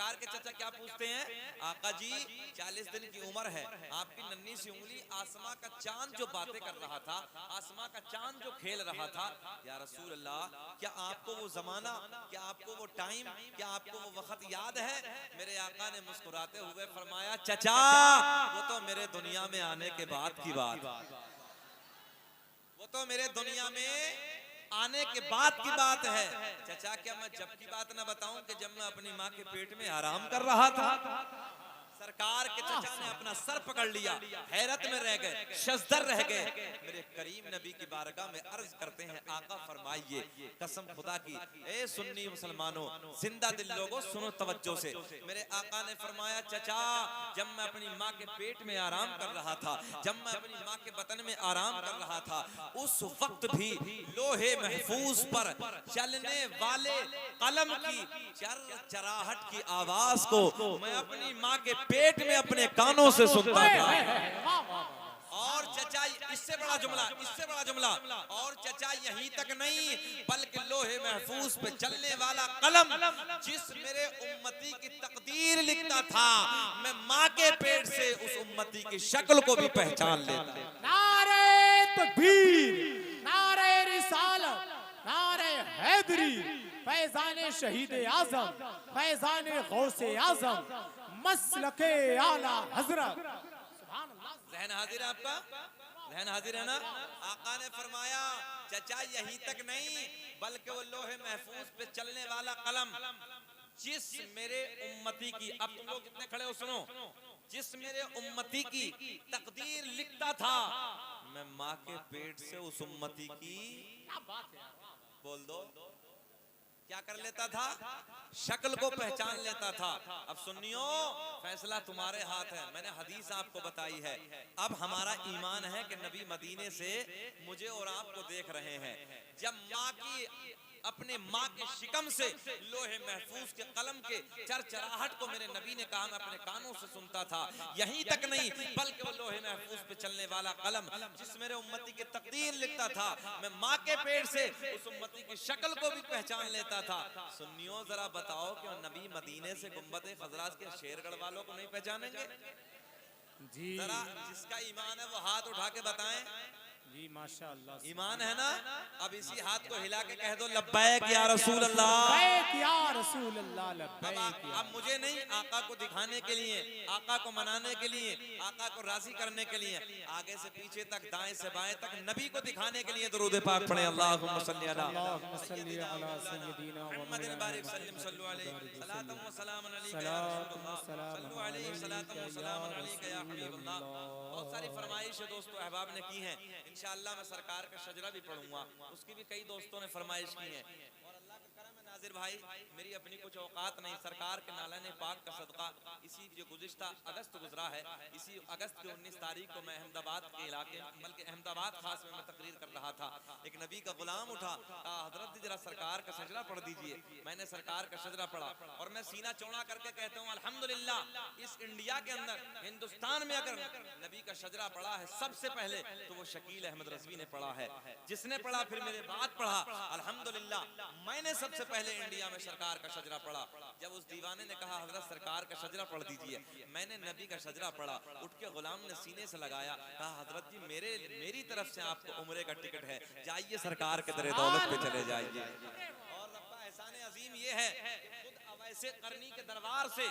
सरकार के चाचा क्या पूछते हैं, आका जी 40 दिन की उम्र है, आपकी नन्ही सी उंगली आसमां का चांद जो बातें कर रहा था, आसमां का चांद जो खेल रहा था, या रसूल अल्लाह क्या आपको वो जमाना, क्या आपको वो टाइम, क्या आपको वो वक्त याद है? मेरे आका ने मुस्कुराते हुए फरमाया, चचा वो तो मेरे दुनिया में आने के बाद की बात, वो तो मेरे दुनिया में आने के बाद की बात है। चचा क्या मैं जब की बात ना बताऊं कि जब मैं अपनी माँ के पेट में आराम कर रहा था? सरकार के चचा ने अपना सर पकड़ लिया, हैरत में रह गए, शजदर रह गए। मेरे करीम नबी की बारगाह में अर्ज करते हैं, आका फरमाइए कसम खुदा की, ए सुन्नी मुसलमानों, जिंदा दिल लोगों सुनो तवज्जो से। मेरे आका ने फरमाया, चचा जब मैं अपनी माँ के पेट में आराम कर रहा था, जब मैं अपनी माँ के बतन में आराम कर रहा था, उस वक्त भी लोहे महफूज पर चलने वाले कलम की चरचराहट की आवाज को मैं अपनी माँ के पेट में अपने कानों से सुनता था। और चचा इससे बड़ा जुमला, इससे बड़ा जुमला, और चचा यहीं तक नहीं बल्कि लोहे महफूज पे चलने वाला कलम जिस मेरे उम्मती की तकदीर लिखता था, मैं माँ के पेट से उस उम्मती की शक्ल को भी पहचान लेता। नारे तकबीर, नारे रिसालत, नारे हैदरी, फैजाने शहीद आजम, फैजाने गौसे आजम, मसलके आला हजरत। सुभान अल्लाह। रहन हाजिर है आपका, रहन हाजिर है ना? आका ने फरमाया, चचा यहीं तक नहीं बल्कि वो लोहे महफूज पे चलने वाला कलम जिस मेरे उम्मती की, अब तुम लोग कितने खड़े हो सुनो, जिस मेरे उम्मती की तकदीर लिखता था, मैं माँ के पेट से उस उम्मती की, क्या बात है, बोल दो, क्या कर लेता था? शक्ल को पहचान लेता था। अब सुनियो, फैसला तुम्हारे हाथ है। मैंने हदीस आपको बताई है, अब हमारा ईमान है कि नबी मदीने से मुझे और आपको देख रहे हैं। जब माँ की, अपने माँ के शिकम से लोहे महफूज के कलम के चरचराहट को मेरे नबी ने कहा मैं अपने कानों से सुनता था। यहीं तक नहीं बल्कि वो लोहे महफूज पे चलने वाला कलम जिस मेरे उम्मती की तकदीर लिखता था, मैं माँ के पेट से उस उम्मती की शक्ल को भी पहचान लेता था। सुनियो जरा बताओ कि नबी मदीने से गुंबद खजरा के शेरगढ़ वालों को नहीं पहचानेंगे? जी जरा जिसका ईमान है वो हाथ उठा के बताएं। जी माशाअल्लाह, ईमान है ना? अब इसी हाथ को हिला के कह दो लब्बैक या रसूल अल्लाह, लब्बैक या रसूल अल्लाह, लब्बैक। अब मुझे नहीं, आका को दिखाने के लिए, आका को मनाने के लिए, आका को राजी करने के लिए, आगे से पीछे तक, दाएं से बाएं तक नबी को दिखाने के लिए दरूद पाक पढ़े। अल्लाहुम्मा सल्ली अला सय्यिदिना मुहम्मदिन बारिक सल्लम सल्लु अलैहि सलातम व सलामन अलैका या रसूलल्लाह, सल्लु अलैहि सलातम व सलामन अलैका या हबीबल्लाह। बहुत सारी फरमाइशें दोस्तों अहबाब ने की हैं, इंशाअल्लाह मैं सरकार का शजरा भी पढ़ूंगा, उसकी भी कई दोस्तों ने फरमाइश की है। और अल्लाह का करम है नाजिर भाई, मेरी अपनी कुछ औकात नहीं, सरकार के नालाने पाक का सदका, इसी जो गुज़िश्ता अगस्त गुजरा है, इसी अगस्त की 19 तारीख को मैं अहमदाबाद के इलाके, बल्कि अहमदाबाद खास में मैं तकरीर कर रहा था। एक नबी का गुलाम उठा, कहा हजरत जरा सरकार का शजरा पढ़ दीजिए। मैंने सरकार का शजरा पढ़ा और मैं सीना चौड़ा करके कहता हूँ अल्हम्दुलिल्लाह, इस इंडिया के अंदर, हिंदुस्तान में अगर नबी का शजरा पढ़ा है सबसे पहले तो वो शकील अहमद रज़वी ने पढ़ा है। जिसने पढ़ा फिर मेरे बाद पढ़ा, अल्हम्दुलिल्लाह मैंने सबसे पहले इंडिया में सरकार का शजरा पढ़ा। जब उस दीवाने ने कहा हजरत सरकार का शजरा पढ़ दीजिए, मैंने नबी का शजरा पढ़ा, उठ के गुलाम ने सीने से लगाया, कहा हजरत जी मेरी तरफ से आपको उम्रे का टिकट है, जाइए सरकार के दरे दौलत पे चले जाइए। और रब्बा एहसान अजीम ये है, खुद अवैसे करनी के दरबार से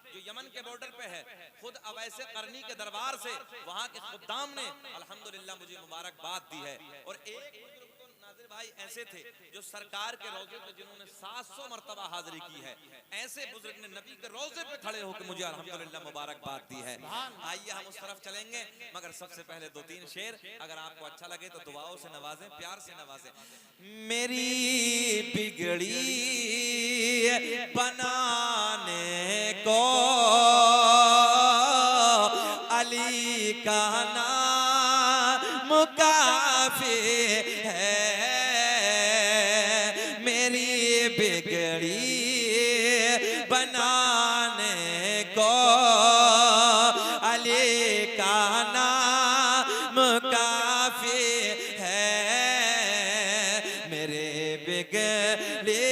जो यमन के बॉर्डर पे है, खुद अवैसे करनी के दरबार से वहां के खुद्दाम ने अल्हम्दुलिल्लाह मुझे मुबारकबाद दी है। और एक बुजुर्ग तो नाज़िर भाई ऐसे थे जो सरकार के रोजे पे जिन्होंने 700 मरतबा हाजिरी की है, ऐसे बुजुर्ग ने नबी के रोजे पे खड़े होकर मुझे अल्हम्दुलिल्लाह मुबारकबाद दी है। आइए हम उस तरफ चलेंगे, मगर सबसे पहले 2-3 शेर अगर आपको अच्छा लगे तो दुआओं से नवाजें, प्यार से नवाजें। मेरी बिगड़ी बनाने को अली का नाम काफी है, मेरी बिगड़ी बनाने को अली का नाम काफी है, मेरे बिगड़ी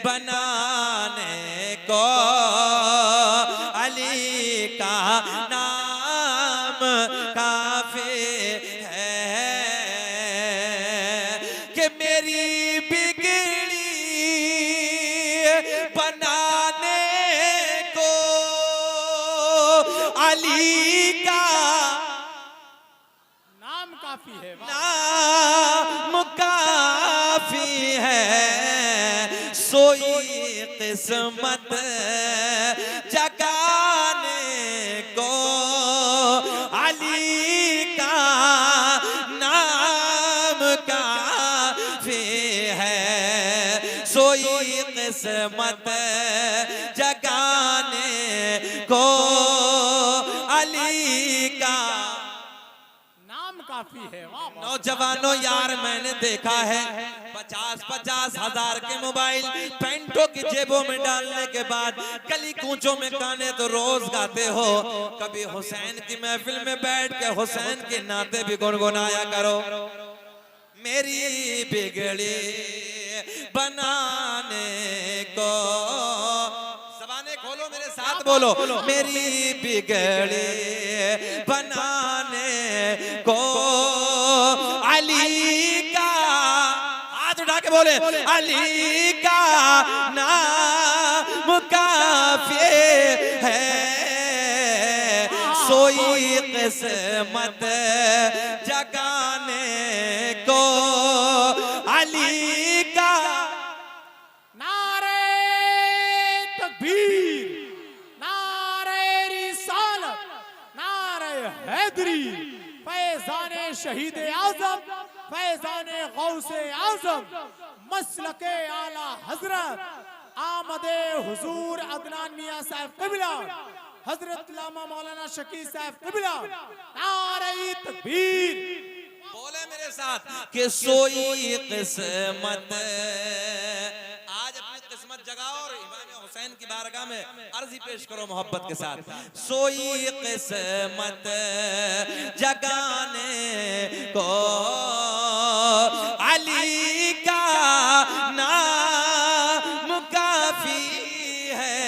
बनाने को को अली का नाम काफी है कि मेरी बिगड़ी बनाने को अली का नाम काफी है। नाम काफी है। सोई किस्मत जगाने को अली का नाम काफी है। सोई किस्मत जगाने को अली का नाम काफी है। वाह वाह। नौजवानों यार मैंने देखा है 50-50 हजार के मोबाइल पैंटों की जेबों में डालने के बाद गली कूचों में गाने तो रोज गाते हो। कभी हुसैन की महफिल में बैठ के हुसैन के नाते भी गुनगुनाया करो। मेरी बिगड़ी बनाने को, ज़बानें खोलो मेरे साथ बोलो, मेरी बिगड़ी बनाने को अली का, हाथ उठा के बोले, अली का नाम काफी है। सोई किस्मत जगाने को अली का। नारे तकबीर, नारे रिसालत, नारे हैदरी, फैज़ाने शहीद आज़म, फैज़ाने गौसे आज़म, मसलके आला हजरत आमदे हुजूर अदनान मियां साहब क़िबला, हजरत लामा मौलाना शकील साहब क़िबला। नारे तकबीर। बोले मेरे साथ कि सोई किस्मत, आज अपनी किस्मत जगाओ और इमाम हुसैन की बारगाह में अर्जी पेश करो मोहब्बत के साथ। सोई किस्मत जगाने को अली का नाम काफी है।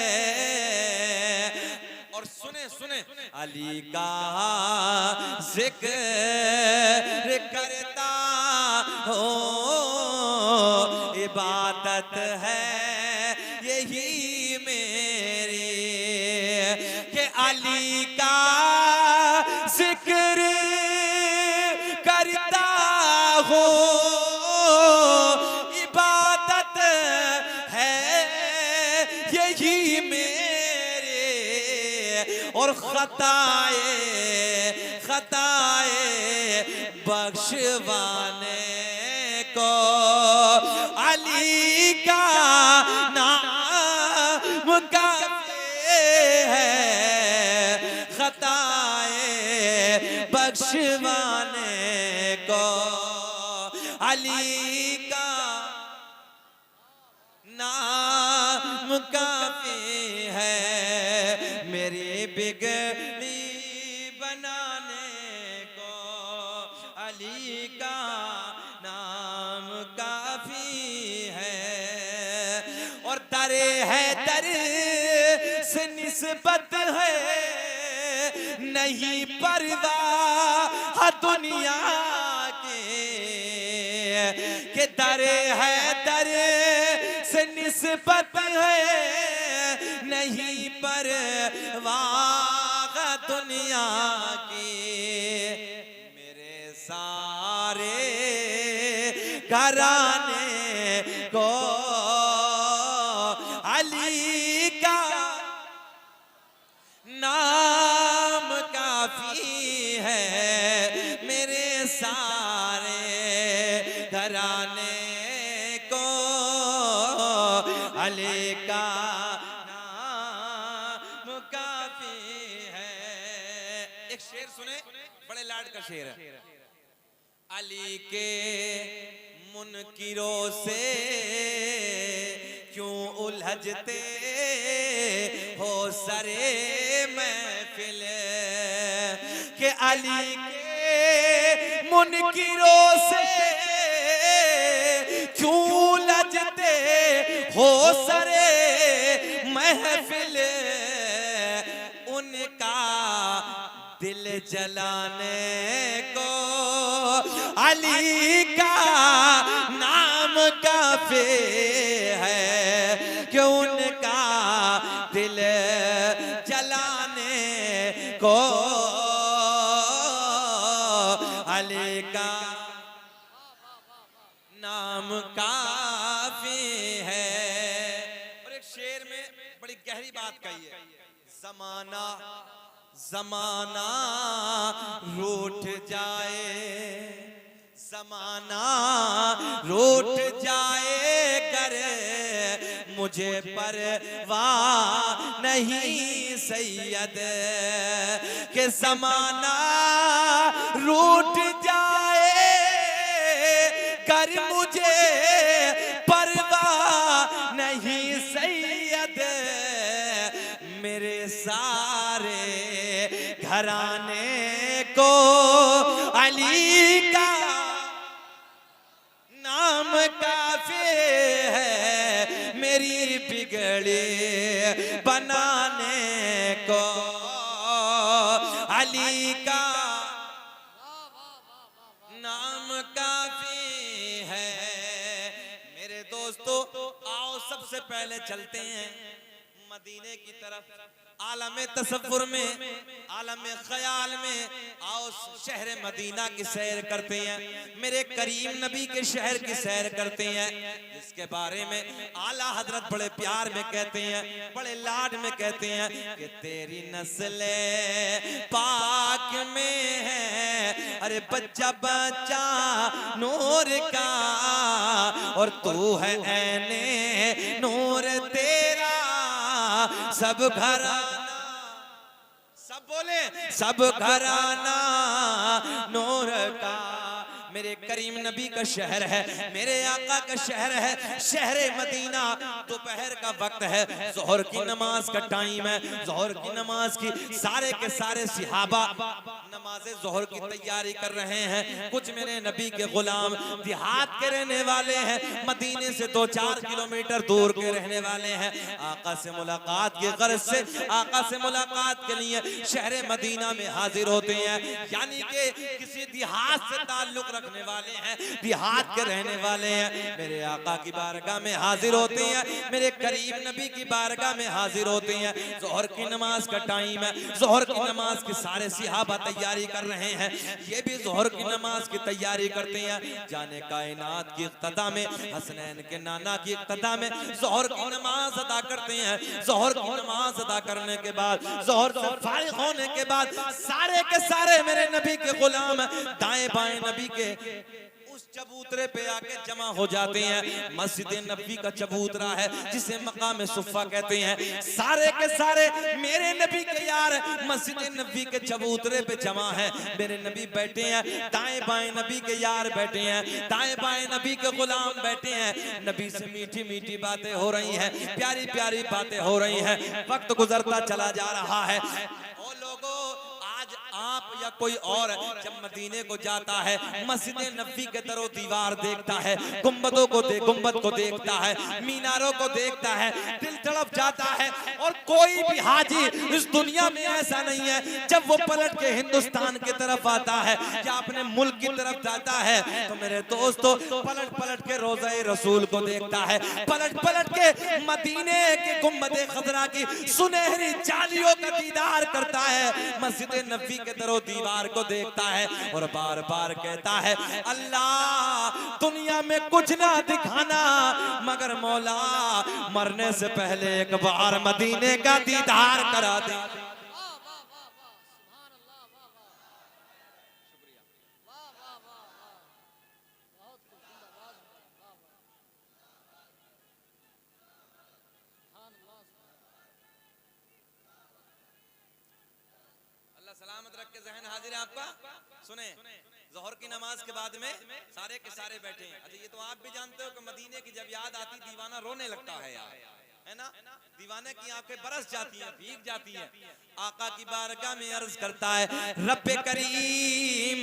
और सुने सुने, अली का जिक्र करता हो इबादत है यही मेरी, कि अली का जिक्र करता हो इबादत है यही मेरे। और खताए बख्शवाने को अली का नाम काफी है। खताए बख्शवाने को अली का नाम काफी है। मेरी बिगड़ी बनाने को अली का नाम काफी है। और दरे है दर से निस्बत है नहीं परवाह दुनिया के दरे है दर से निस्बत है नहीं परवाह दुनिया की। मेरे सारे घराने को अली का नाम काफी है। मेरे सारे घराने को अली का नाम काफी है। एक शेर सुने, बड़े लाड का शेर है। अली के मुनकिरों से क्यों उलझते हो सरे महफिल, के अली के मुनकिरों से क्यों उलझते हो सरे महफिल उनका दिल जलाने को अली का नाम काफी है कि उनका दिल जलाने को अली का नाम काफी है। और एक शेर में बड़ी गहरी बात कही है, जमाना जमाना रूठ जाए, जमाना रूठ जाए कर मुझे परवाह नहीं सैयद के जमाना रूठ जाए कर मुझे परवाह नहीं सैयद मेरे सारे घराने को अली का नाम काफी है मेरी बिगड़ी बनाने को अली का नाम काफी है। मेरे दोस्तों आओ सबसे पहले चलते हैं मदीने की तरफ, आलम तसव्वुर में, आलम ख्याल में आओ शहर मदीना की सैर करते हैं, मेरे करीम नबी के शहर की सैर करते हैं, जिसके बारे में आला हजरत बड़े प्यार में कहते हैं, बड़े लाड में कहते हैं कि तेरी नस्ल पाक में है अरे बच्चा बच्चा नूर का और तू है ऐने नूर तेरा सब घराना, सब बोले सब घराना नूर का। मेरे करीम नबी का शहर है, मेरे आका का शहर है, शहर मदीना। दोपहर का वक्त है, जोहर की नमाज का टाइम है, जोहर की नमाज की सारे के सारे सिहाबा नमाज जोहर की तैयारी कर रहे हैं। कुछ मेरे नबी के गुलाम देहात के रहने वाले हैं, मदीने से 2-4 किलोमीटर दूर के रहने वाले हैं। आका से मुलाकात की गर्ज से, आका से मुलाकात के लिए शहर मदीना में हाजिर होते हैं, यानी कि किसी देहात से ताल्लुक रखने वाले हैं, देहात के रहने वाले हैं, मेरे आका की बारगाह में हाजिर होते हैं, मेरे करीम नबी की बारगाह में हाजिर होते हैं। जोहर की नमाज का टाइम है, जोहर की नमाज के सारे सिहाबा तैयारी कर रहे हैं, ये भी जोहर की नमाज की तैयारी करते हैं। जाने कायनात की इक्तदा में, हसनैन के नाना की इक्तदा में जोहर की नमाज अदा करते हैं। जोहर की नमाज अदा करने के बाद, जोहर से फारिग होने के बाद सारे के सारे मेरे नबी के गुलाम दाएं बाएं नबी के उस चबूतरे पे आके जमा हो जाते हैं। मस्जिद नबी का चबूतरा है जिसे मकाम सुफ़ा कहते हैं। सारे के सारे मेरे नबी के यार मस्जिद नबी के चबूतरे पे जमा है। मेरे नबी बैठे हैं, दाएं बाएं नबी के यार बैठे हैं, दाएं बाएं नबी के गुलाम बैठे हैं। नबी से मीठी मीठी बातें हो रही हैं, प्यारी प्यारी बातें हो रही हैं। वक्त गुजरता चला जा रहा है। ओ लोगों, आप या कोई और जब मदीने को जाता है, मस्जिद नबी के दरो दीवार देखता है, गुंबदों को गुंबद को देखता है, मीनारों को देखता है, दिल तड़प जाता है। और कोई भी हाजी इस दुनिया में ऐसा नहीं है जब वो पलट के हिंदुस्तान की तरफ आता है या अपने मुल्क की तरफ जाता है तो मेरे दोस्तों पलट पलट के रोज़े रसूल को देखता है, पलट पलट के मदीने के गुंबद खजरा की सुनहरी जालियों का दीदार करता है, मस्जिद नबी के दरो दीवार को देखता है और बार बार कहता है, अल्लाह दुनिया में कुछ ना दिखाना मगर मौला मरने से पहले एक बार मदीने का दीदार करा दे। सलामत रख के जहन हाजिर है आपका। सुने, जोहर की नमाज के बाद में सारे के सारे बैठे हैं। अच्छा, ये तो आप भी जानते हो कि मदीने की जब याद आती दीवाना रोने लगता है यार, है ना? दीवाने की आंखें बरस जाती हैं, भीग जाती हैं। आका की बारगाह में अर्ज करता है, रब्बे करीम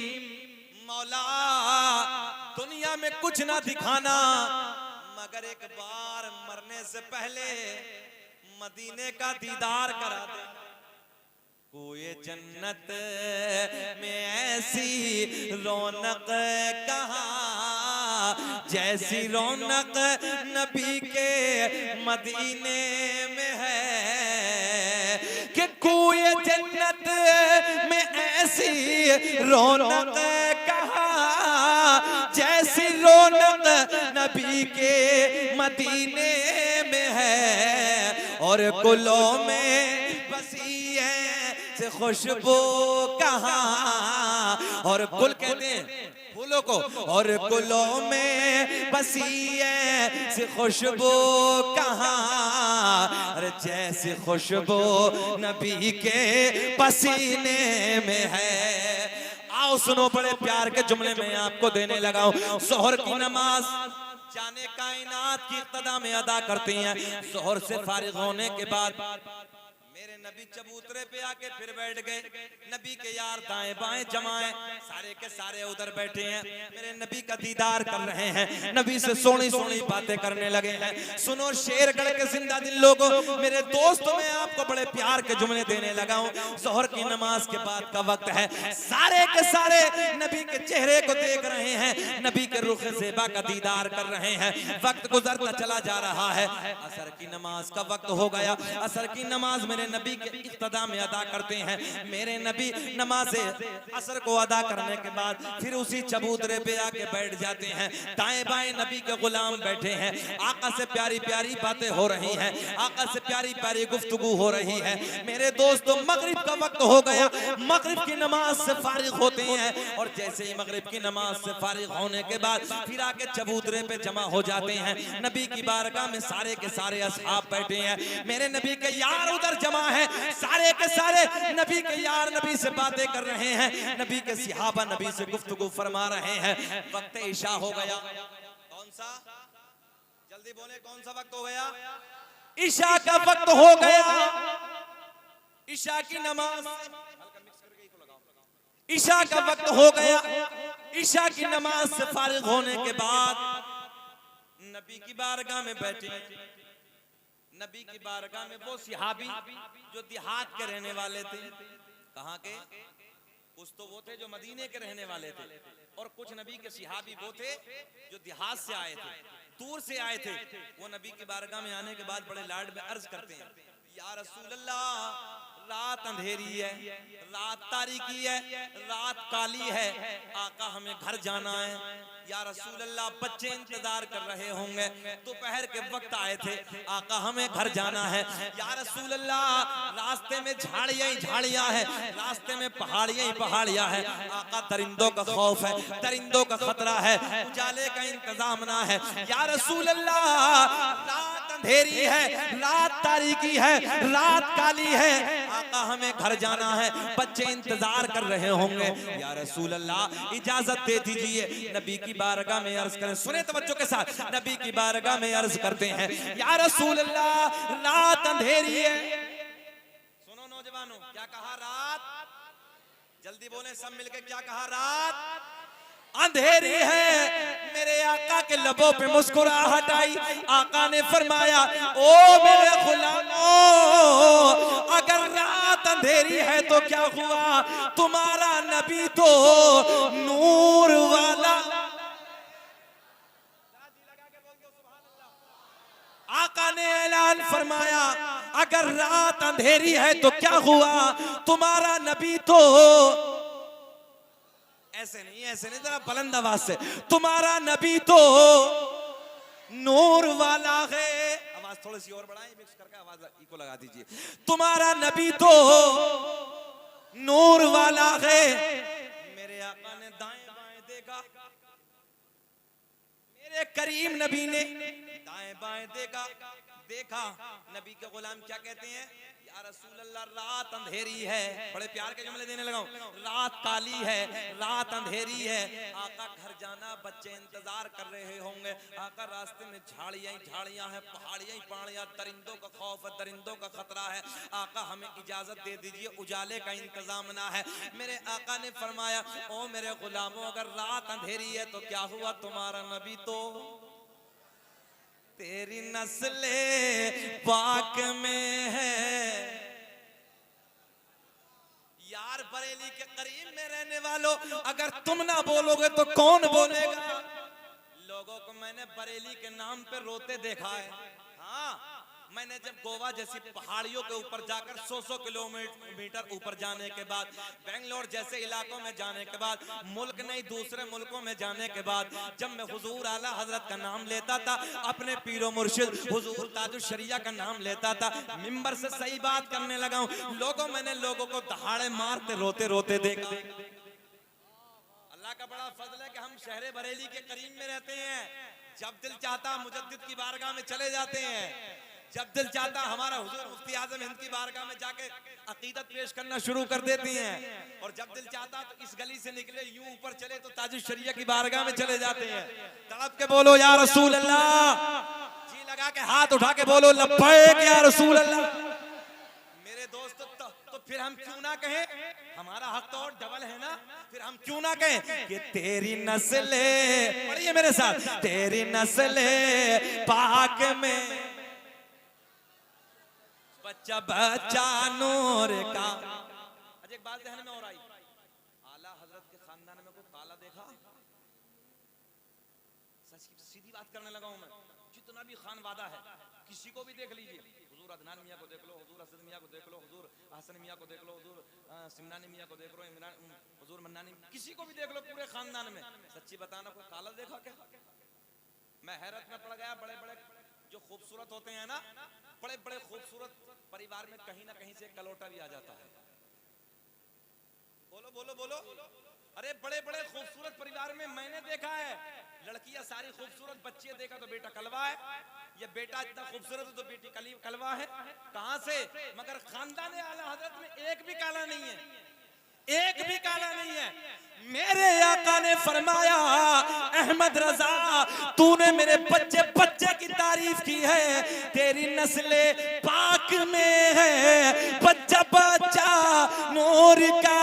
मौला दुनिया में कुछ ना दिखाना मगर एक बार मरने से पहले मदीने का दीदार करा दे। कोई जन्नत में ऐसी रौनक कहाँ, जैसी रौनक नबी के मदीने में है। कि कोई जन्नत में ऐसी रौनक कहाँ, जैसी रौनक नबी के मदीने में है। और गुलों में बसी है से खुशबू कहाँ, और गुल कहते हैं फूलों को, और गुलों में बसी है से खुशबू कहाँ, अरे जैसी खुशबू नबी के पसीने में है। आओ सुनो, बड़े प्यार के जुमले में आपको देने लगा हूं। जोहर की नमाज जाने कायनात की इब्तिदा में अदा करती हैं। जोहर से फारिग होने के बाद मेरे नबी चबूतरे पे आके फिर बैठ गए। नबी के यार दाएं बाएं जमाए, सारे के सारे उधर बैठे हैं, मेरे नबी का दीदार कर रहे हैं, नबी से सोनी सोनी बातें करने लगे हैं। सुनो शेरगढ़ के जिंदा दिल लोगों, मेरे दोस्तों, मैं आपको बड़े प्यार के जुमले देने लगा हूं। जोहर की नमाज के बाद का वक्त है, सारे के सारे नबी के चेहरे को देख रहे हैं, नबी के रुख ज़ेबा का दीदार कर रहे हैं। वक्त गुजरता चला जा रहा है, असर की नमाज का वक्त हो गया। असर की नमाज मेरे नबी के इख्तिदा में अदा करते हैं। मेरे नबी नमाज असर को अदा करने के बाद फिर उसी चबूतरे पे आके बैठ जाते हैं। दाएं बाएं नबी के गुलाम बैठे हैं, आका से प्यारी प्यारी बातें हो रही हैं, आका से प्यारी प्यारी गुफ्तगू हो रही है। मेरे दोस्तों, मगरिब का वक्त हो गया, मगरिब की नमाज से फारिग होते हैं, और जैसे ही मगरिब की नमाज से फारिग होने के बाद फिर आके चबूतरे पे जमा हो जाते हैं। नबी की बारगाह में सारे के सारे असहाब बैठे हैं, मेरे नबी के यार उधर जमा है, सारे के सारे नबी के यार नबी से बातें कर रहे हैं, नबी के सहाबा नबी से गुफ्तगू फरमा रहे हैं। वक्त इशा हो गया। कौन सा, जल्दी बोले, कौन सा वक्त हो गया? इशा का वक्त हो गया। इशा की नमाज, इशा का वक्त हो गया। इशा की नमाज से फारिग होने के बाद नबी की बारगाह में बैठे। नबी की बारगाह में वो सहाबी जो देहात के रहने वाले थे। कहाँ के? कुछ तो वो थे जो मदीने के रहने वाले थे, और कुछ नबी के सहाबी वो थे जो देहात से आए थे, दूर से आए थे। वो नबी की बारगाह में आने के बाद बड़े लाड में अर्ज करते हैं, या रसूल अल्लाह, रात अंधेरी है, रात तारीकी है, रात काली है, आका हमें घर जाना है। या रसूल अल्लाह, बच्चे इंतजार कर रहे होंगे, दोपहर के वक्त आए थे, आका हमें घर जाना है। या रसूल अल्लाह, रास्ते में झाड़ियां ही झाड़ियां है, रास्ते में पहाड़ियां ही पहाड़ियां है, आका दरिंदों का खौफ है, दरिंदों का खतरा है, उजाले का इंतजाम ना है। या रसूल अल्लाह, रात अंधेरी है, रात तारीकी है, रात काली है, आका हमें घर जाना है, बच्चे इंतजार कर रहे होंगे। या रसूल अल्लाह, इजाजत दे दीजिए, नबी की बारगाह में अर्ज करें। सुने तवज्जो के साथ, नबी की बारगाह में अर्ज करते हैं, या रसूल अल्लाह, रात अंधेरी है। सुनो नौजवानों, क्या कहा? रात, जल्दी बोले सब मिलके, क्या कहा? रात अंधेरी है। मेरे आका के लबों पे मुस्कुराहट आई। आका ने फरमाया, ओ मेरे गुलामों, अगर रात अंधेरी है तो क्या हुआ, तुम्हारा नबी तो नूर वाला। आका ने ऐलान फरमाया, अगर रात अंधेरी है तो क्या हुआ, तुम्हारा नबी तो, ऐसे नहीं जरा बुलंद आवाज से, तुम्हारा नबी तो नूर वाला है। आवाज थोड़ी सी और बढ़ाएं, मिक्स करके आवाज इको लगा दीजिए। तुम्हारा नबी तो नूर वाला है। मेरे आका ने दाएं बाएं देखा, मेरे करीम नबी ने दाएं बाएं देखा। नबी के गुलाम क्या कहते हैं? या रसूल अल्लाह, रात अंधेरी है। बड़े प्यार के जुमले देने लगा हूं। रात काली है, रात अंधेरी है, आका घर जाना, बच्चे इंतजार कर रहे होंगे। आका रास्ते में झाड़ियां ही झाड़ियां हैं, पहाड़ियां ही पहाड़ियां, दरिंदों का खौफ है, दरिंदों का खतरा है। आका हमें इजाजत दे दीजिए, उजाले का इंतजाम ना है। मेरे आका ने फरमाया, ओ मेरे गुलामों, अगर रात अंधेरी है तो क्या हुआ, तुम्हारा नबी तो तेरी नस्ले पाक में है। यार बरेली के करीब में रहने वालों, अगर तुम ना बोलोगे तो कौन बोलेगा? लोगों को मैंने बरेली के नाम पे रोते देखा है। हाँ, मैंने जब गोवा जैसी पहाड़ियों के ऊपर जाकर 100 किलोमीटर ऊपर जाने के बाद, बेंगलोर जैसे इलाकों में जाने के बाद, मुल्क नहीं दूसरे मुल्कों में जाने के बाद, जब मैं हुजूर आला हजरत का नाम लेता था, अपने पीरो मुर्शिद हुजूर ताजुल शरिया का नाम लेता था, मिंबर से सही बात करने लगा हूं, मैंने लोगों को दहाड़े मारते रोते रोते देखा। अल्लाह का बड़ा फजल है कि हम शहर बरेली के करीब में रहते हैं। जब दिल चाहता मुजद्दिद की बारगाह में चले जाते हैं, जब दिल चाहता हमारा हुजूर मुफ्ती आजम हिंद की बारगाह में जाके अकीदत पेश करना शुरू कर देती हैं, और जब दिल चाहता तो इस गली से निकले यूं ऊपर चले तो ताजुल शरिया की बारगाह में चले जाते हैं। तड़प के बोलो या रसूल अल्लाह, जी लगा के हाथ उठा के बोलो लब्बैक या रसूल अल्लाह। मेरे दोस्त तो फिर हम क्यों ना कहें, हमारा हक तो और डबल है ना, फिर हम क्यों ना कहें कि तेरी नस्ले, पढ़िए मेरे साथ, तेरी नस्ले पाक में बच्चा बच्चा नूर का। अच्छा एक बात ध्यान में और आई, आला हजरत के खानदान में कोई काला देखा? सच की सीधी बात करने लगा हूं मैं, जितना भी खान वादा है किसी को भी देख लीजिए, हुजूर अदनान मियां को देख लो, हुजूर असद मियां को देख लो, हुजूर हसन मियां को देख लो, हुजूर सिमनानी मियां को देख लो, इमरान हुजूर मन्नानी, किसी को भी देख लो पूरे खानदान में, सच्ची बताना कोई काला देखा क्या? मैं हैरत में पड़ गया। बड़े बड़े जो खूबसूरत होते हैं ना, बड़े बड़े खूबसूरत परिवार में कहीं ना कहीं से कलोटा भी आ जाता है। बोलो बोलो बोलो, अरे बड़े बड़े खूबसूरत परिवार में मैंने देखा है, लड़कियां सारी खूबसूरत, बच्चे देखा तो बेटा कलवा है, ये बेटा इतना खूबसूरत है तो बेटी कलवा है। कहां से? मगर खानदान आला हजरत में एक भी काला नहीं है, एक भी काला नहीं है। मेरे आका ने फरमाया, अहमद रजा तूने मेरे बच्चे बच्चे की तारीफ की है, तेरी नस्ले पाक में है, बच्चा बच्चा नूर का,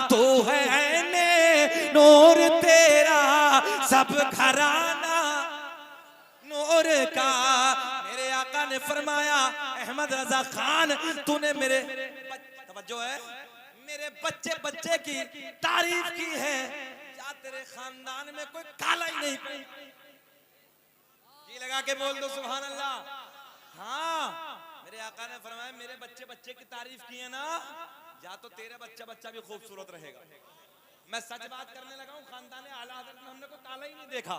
तू है ने नूर तेरा सब घराना नूर का। मेरे आका ने फरमाया, अहमद रजा खान तूने मेरे, तवज्जो है, मेरे बच्चे बच्चे की तारीफ की है, क्या तेरे खानदान में कोई काला ही नहीं? जी लगा के बोल दो सुभान अल्लाह। हाँ, मेरे आका ने फरमाया मेरे बच्चे बच्चे की तारीफ की है ना, या तो तेरा बच्चा बच्चा भी खूबसूरत रहेगा। मैं सच बात करने लगा हूँ, खानदान आला हज़रत में हमने कोई काला ही नहीं देखा,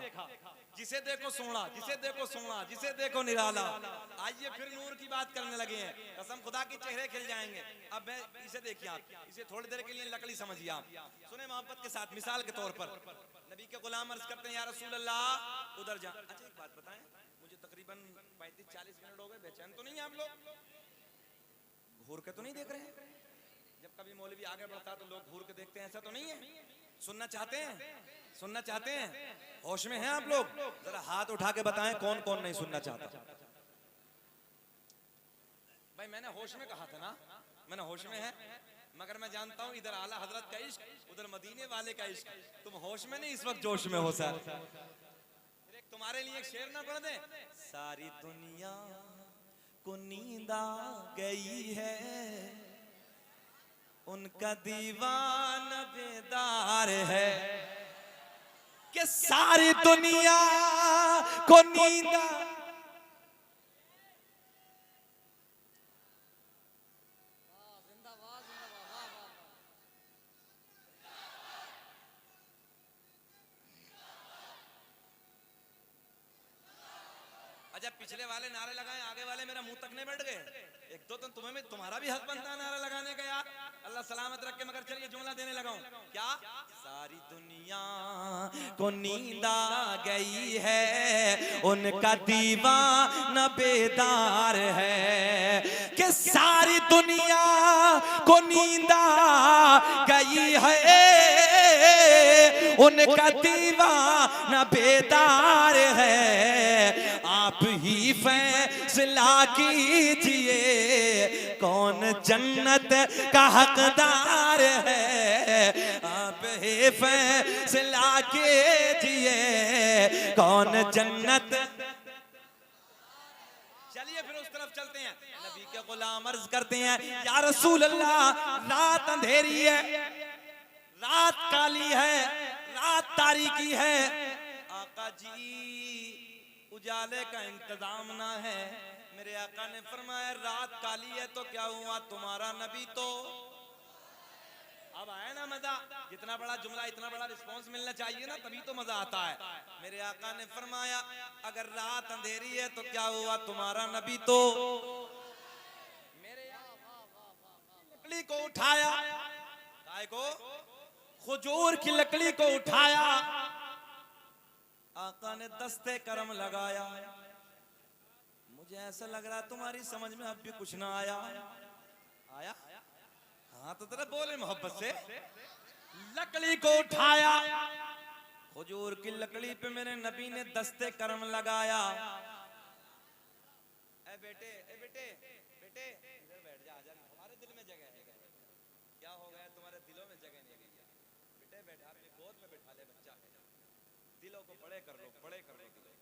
जिसे देखो सोना, जिसे देखो सोना, जिसे देखो निराला। आइए फिर नूर की बात करने लगे हैं, कसम खुदा की चेहरे खिल जाएंगे। अब मैं इसे देखिए, आप इसे थोड़ी देर के लिए लकड़ी समझिए, आप सुने मोहब्बत के साथ। मिसाल के तौर पर नबी के गुलाम अर्ज करते हैं, या रसूल अल्लाह उधर जा। अच्छा एक बात बताएं, मुझे तकरीबन 35-40 मिनट हो गए, बेचैन तो नहीं है आप लोग? घूर के तो नहीं देख रहे हैं? जब कभी मौलवी आगे बढ़ता तो लोग घूर के देखते हैं, ऐसा तो नहीं है? सुनना चाहते हैं? सुनना चाहते हैं? होश में हैं आप लोग? जरा हाथ उठा के बताएं कौन कौन नहीं सुनना चाहता। भाई मैंने होश में कहा था ना, मैंने होश में है, मगर मैं जानता हूं इधर आला हजरत का इश्क, उधर मदीने वाले का इश्क। तुम होश में नहीं, इस वक्त जोश में हो सर। तुम्हारे लिए एक शेर ना पढ़ दे, सारी दुनिया को नींद आ गई है, उनका दीवाना बेदार है, कि सारी दुनिया को नींद अच्छा पिछले वाले नारे लगाए, आगे वाले मेरा मुंह तक नहीं बैठ गए। एक दो तो तुम्हें तुम्हारा भी हक बनता है नारा लगाने का यार, अल्लाह सलामत रखे। मगर चलिए जुमला देने लगा हूं, क्या? सारी दुनिया को नींद आ गई है, उनका दीवाना बेदार है, कि सारी दुनिया को नींद आ गई है, उनका दीवाना बेदार है। आप ही फैसला कीजिए कौन जन्नत का हकदार है, आप ही फैसला कीजिए कौन जन्नत। आइए फिर उस तरफ चलते हैं। नबी के गुलाम अर्ज करते हैं, या रसूल अल्लाह, रात अंधेरी है, रात काली है, रात तारीकी है, आका जी उजाले का इंतजाम ना है। मेरे आका ने फरमाया रात काली है तो क्या हुआ, तुम्हारा नबी तो। अब आया ना मजा, जितना बड़ा जुमला इतना बड़ा रिस्पांस मिलना चाहिए ना, तभी तो मजा आता है। मेरे आका ने फरमाया अगर रात अंधेरी है तो क्या हुआ, तुम्हारा नबी तो। मेरे लकड़ी को उठाया, काय को, खजूर की लकड़ी को उठाया, आका ने दस्ते करम लगाया। मुझे ऐसा लग रहा तुम्हारी समझ में अब भी कुछ ना आया। आया? हाँ तो तेरा बोले मोहब्बत से। लकड़ी को उठाया, खजूर की लकड़ी पे मेरे नबी ने दस्ते करम लगाया। ए बेटे, ए बेटे, बेटे इधर बैठ जा, आजा, हमारे दिल में जगह है। क्या हो गया तुम्हारे दिलों में जगह नहीं है? बेटे बैठा, अपनी गोद में बैठा ले, बच्चा है, दिलों को बड़े कर लो, बड़े कर लो दिलों।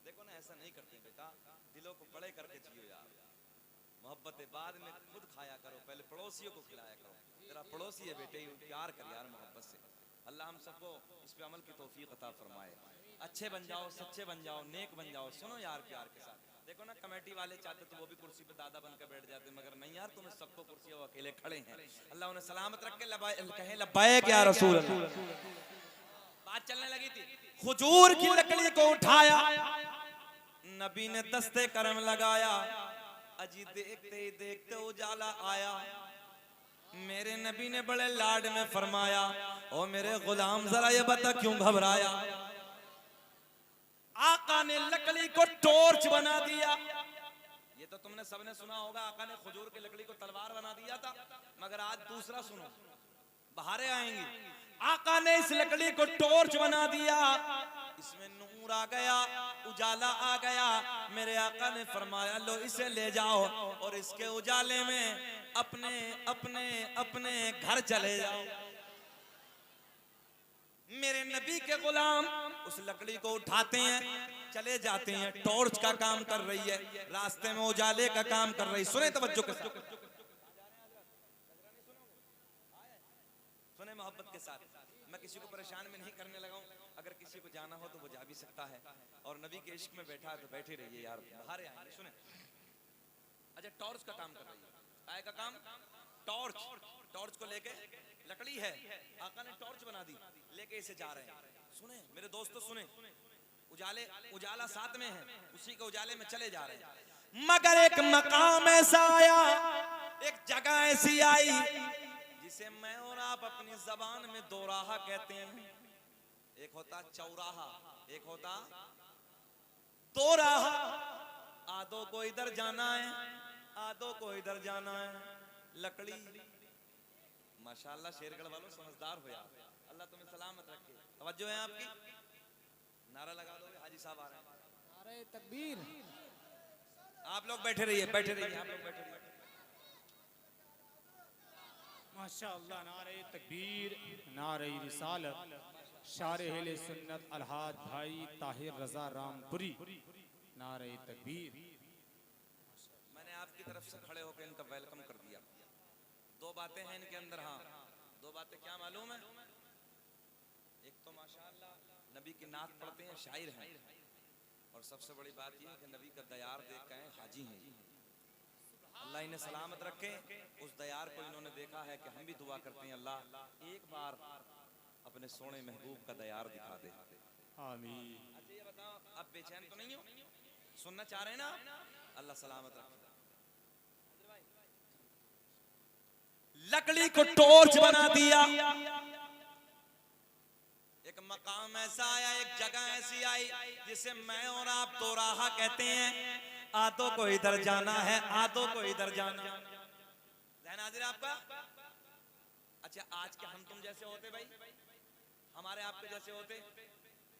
देखो ना ऐसा नहीं करते बेटा, दिलों को बड़े करके जियो यार। मोहब्बत बाद में खुद खाया करो, पहले पड़ोसियों को खिलाया करो। तेरा पड़ोसी है बेटे, प्यार कर यार मोहब्बत से। अल्लाह हम सबको इस पे अमल की तौफीक अता फरमाए। अच्छे बन जाओ, सच्चे बन जाओ, नेक बन जाओ। सुनो यार प्यार के साथ। देखो ना कमेटी वाले चाहते तो वो भी कुर्सी पे दादा बनकर बैठ जाते, मगर नहीं यार, तुम्हें सबको कुर्सी वो अकेले खड़े हैं। अल्लाह उन्हें सलामत रख के कहे लब्बैक या रसूल अल्लाह। बात चलने लगी थी, खजूर की लकड़ी को उठाया, नबी ने दस्ते करम लगाया। अजी देखते ही देखते उजाला आया। मेरे नबी ने बड़े लाड में फरमाया, ओ मेरे गुलाम जरा ये बता क्यों घबराया। आका ने लकड़ी को टॉर्च बना दिया। ये तो तुमने सबने सुना होगा, आका ने खजूर की लकड़ी को तलवार बना दिया था, मगर आज दूसरा सुनो, बहारें आएंगी। आका ने इस लकड़ी को टॉर्च बना दिया, इसमें नूर आ गया, उजाला आ गया। मेरे आका ने फरमाया लो इसे ले जाओ और इसके उजाले में अपने अपने अपने घर चले जाओ। मेरे नबी के गुलाम उस लकड़ी को उठाते हैं, चले जाते हैं। टॉर्च का काम कर रही है, रास्ते में उजाले का काम कर रही। सुने तवज्जो के साथ, सुने मोहब्बत के साथ। मैं किसी को परेशान में नहीं करने लगा हूं, अगर किसी को जाना हो तो वो जा भी सकता है। और नबी के इश्क में बैठा है तो बैठे रहिए यार, बाहर आइए। सुने, अच्छा टॉर्च का काम कर रही है, काय का काम, टॉर्च। टॉर्च को लेके, लकड़ी है, आका ने टॉर्च बना दी, लेके इसे जा रहे हैं। सुने मेरे दोस्तों, सुने, उजाले, उजाला साथ में है, उसी के उजाले में चले जा रहे हैं। मगर एक मकाम ऐसा आया, एक जगह ऐसी आई जिसे मैं और आप अपनी जबान में दोराहा कहते हैं। एक होता चौराहा, एक होता दोराहा। आधों को इधर जाना है, आधों को इधर जाना है। लकड़ी, माशाल्लाह शेरगढ़ वालों समझदार हो यार, अल्लाह तुम्हें सलामत रखे। तवज्जो है आपकी, नारा लगा दो, हाजी साहब आ रहे हैं। नारे तकबीर। आप लोग बैठे रहिए, बैठे रहिए, आप लोग बैठे रहिए। माशाअल्लाह, नारे तकबीर, नारे रिसालत, शारे अहले सुन्नत अलहाज भाई ताहिर रजा रामपुरी, नारे तकबीर। मैंने आपकी तरफ से खड़े होकर इनका वेलकम कर दिया। दो बातें हैं इनके अंदर, हाँ दो बातें क्या मालूम है। एक तो माशाअल्लाह नबी की नात पढ़ते हैं, शायर हैं, और सबसे बड़ी बात यह है कि नबी का दयार देख के हाजी हैं। अल्लाह इन्हें सलामत रखे। उस दयार को इन्होंने देखा है कि हम भी दुआ करते हैं, अल्लाह एक बार अपने सोने महबूब का दयार दिखा दे, आमीन। अच्छा ये बताओ, आप बेचैन तो नहीं हो, सुनना चाह रहे हैं ना? अल्लाह सलामत रखे। लकड़ी को टॉर्च बना दिया, एक मकाम ऐसा आया, एक जगह ऐसी आई जिसे मैं और आप दोराहा कहते हैं। आधों को इधर जाना है, आधों को इधर जाना। ध्यान हाजिर आपका। अच्छा आज के हम तुम जैसे होते भाई, हमारे आपके जैसे होते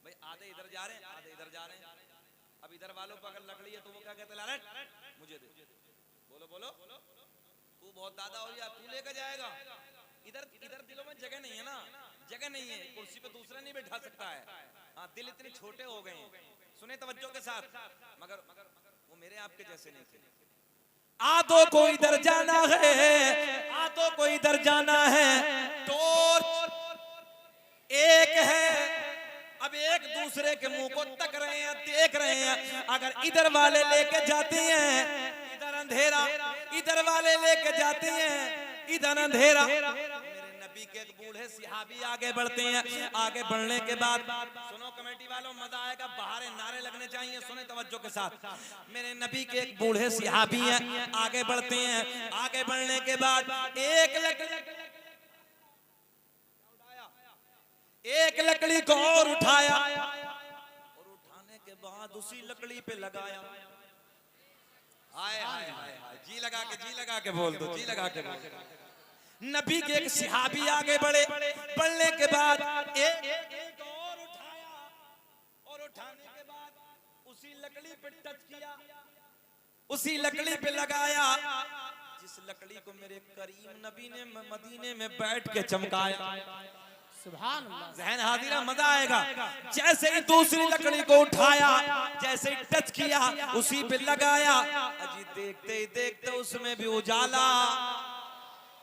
भाई, आधे इधर जा रहे हैं, आधे इधर जा रहे हैं। अब इधर वालों को अगर लकड़ी है तो वो क्या कहते हैं, लालट मुझे दे। बोलो बोलो, तू बहुत दादा हो गया, तू लेकर जाएगा। इधर इधर दिलों में जगह नहीं है ना, जगह नहीं है, कुर्सी पे दूसरा नहीं बैठा सकता है। हाँ दिल इतने छोटे हो गए हैं। सुने तवज्जो के साथ, मगर वो मेरे आपके जैसे नहीं थे। आधों को इधर जाना है, आधों को इधर जाना है, टॉर्च एक है। अब एक दूसरे के मुंह को तक रहे हैं, देख रहे हैं। अगर इधर वाले लेके जाते हैं इधर अंधेरा, इधर वाले लेके जाते हैं इधर अंधेरा। मेरे नबी के एक बूढ़े सिहाबी आगे बढ़ते हैं। आगे बढ़ने के बाद सुनो कमेटी वालों, मजा आएगा, बाहर नारे लगने चाहिए, सुने तवज्जो के साथ। मेरे नबी के एक बूढ़े सिहाबी हैं, आगे बढ़ते हैं। आगे बढ़ने के बाद एक लकड़ी को और उठाया, और उठाने के बाद उसी लकड़ी पे लगाया। हाय हाय हाय हाय, जी लगा के बोल दो, जी लगा के बोल दो। नबी के एक सिहाबी आगे बढ़े, बढ़ने के बाद एक और उठाया, और उठाने के बाद उसी लकड़ी पे टच किया, उसी लकड़ी पे लगाया, जिस लकड़ी को मेरे करीम नबी ने मदीने में बैठ के चमकाया। सुभान अल्लाह, ज़हन हाजिरा, मजा आएगा। जैसे ही दूसरी लकड़ी को उठाया, जैसे ही टच किया, उसी पे लगाया, अजी देखते ही देखते उसमें भी उजाला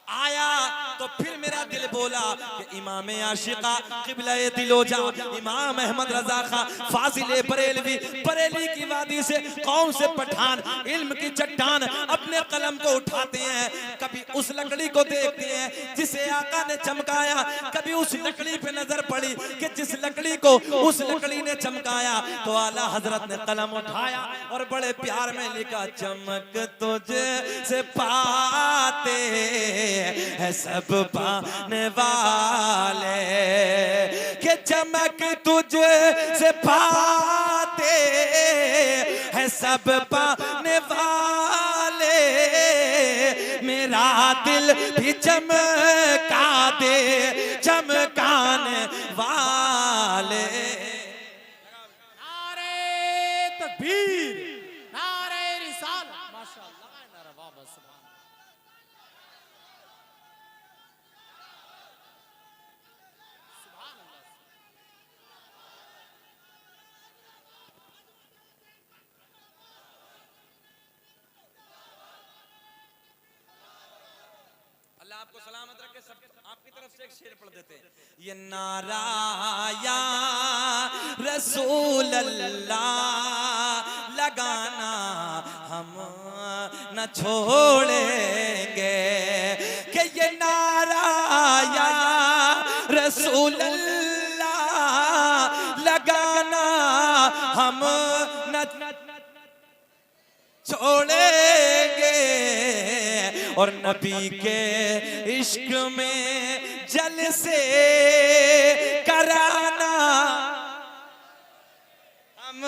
आया। तो फिर मेरा दिल बोला कि इमाम आशिका क़िबला-ए दिलोजा इमाम अहमद रजा खां फाजिल बरेलवी, बरेली की वादी से, कौम से पठान, इल्म की चट्टान, अपने कलम को उठाते हैं। कभी उस लकड़ी को देखते हैं जिसे आका ने चमकाया, कभी उस लकड़ी पे नजर पड़ी कि जिस लकड़ी को उस लकड़ी ने चमकाया। तो आला हजरत ने कलम उठाया और बड़े प्यार में लिखा, चमक तुझे से पाते है सब पाने वाले, के चमक तुझे से पाते है सब पाने वाले। मेरा दिल भी चमका दे चमकाने वाले। नारे तकबीर, नारे रिसालत, माशाअल्लाह, नारा वाह, सुभान। अल्लाह आपको सलामत रखे। सब आपकी तरफ से एक शेर पढ़ देते हैं। ये नारा या रसूल अल्लाह लगाना हम न छोड़ेंगे, कि ये नारा या रसूल अल्लाह लगाना हम न छोड़ेंगे, और नबी के इश्क में जलसे कराना हम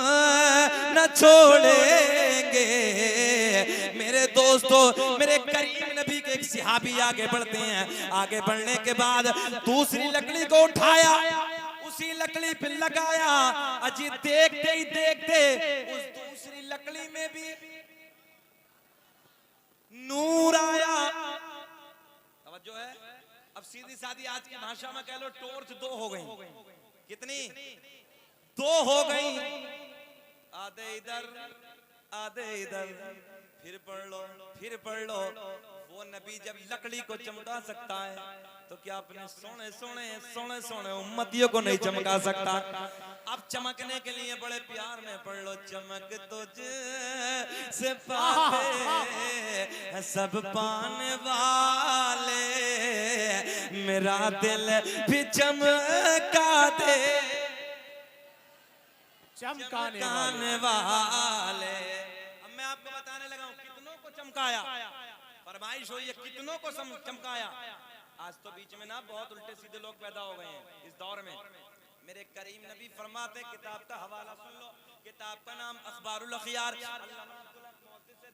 न छोड़ेंगे। मेरे दोस्तों, मेरे करीम नबी के एक सिहाबी आगे बढ़ते हैं। आगे बढ़ने के बाद दूसरी लकड़ी को उठाया, उसी लकड़ी पे लगाया। अजी देखते ही देखते उस दूसरी लकड़ी में भी नूर आया। तवज्जो है। अब सीधी सादी आज की भाषा में कह लो, टॉर्च दो हो गई। कितनी? दो हो गई। आधे इधर आधे इधर, फिर पढ़ लो, फिर पढ़ लो। वो नबी जब लकड़ी को चमका सकता है तो क्या अपने सोने सोने सोने सोने उम्मतियों को नहीं चमका सकता? अब चमकने के लिए बड़े प्यार में पढ़ लो, चमक तुझे से पाते सब पाने वाले, मेरा दिल भी चमका दे चमकाने वाले। अब मैं आपको बताने लगा हूं कितनों को चमकाया। फरमाइश हुई है कितनों को चमकाया। आज तो बीच में ना बहुत उल्टे सीधे लोग पैदा हो गए हैं इस दौर में। मेरे करीम नबी फरमाते, किताब का हवाला सुन लो, किताब का नाम अखबारुल अखियार,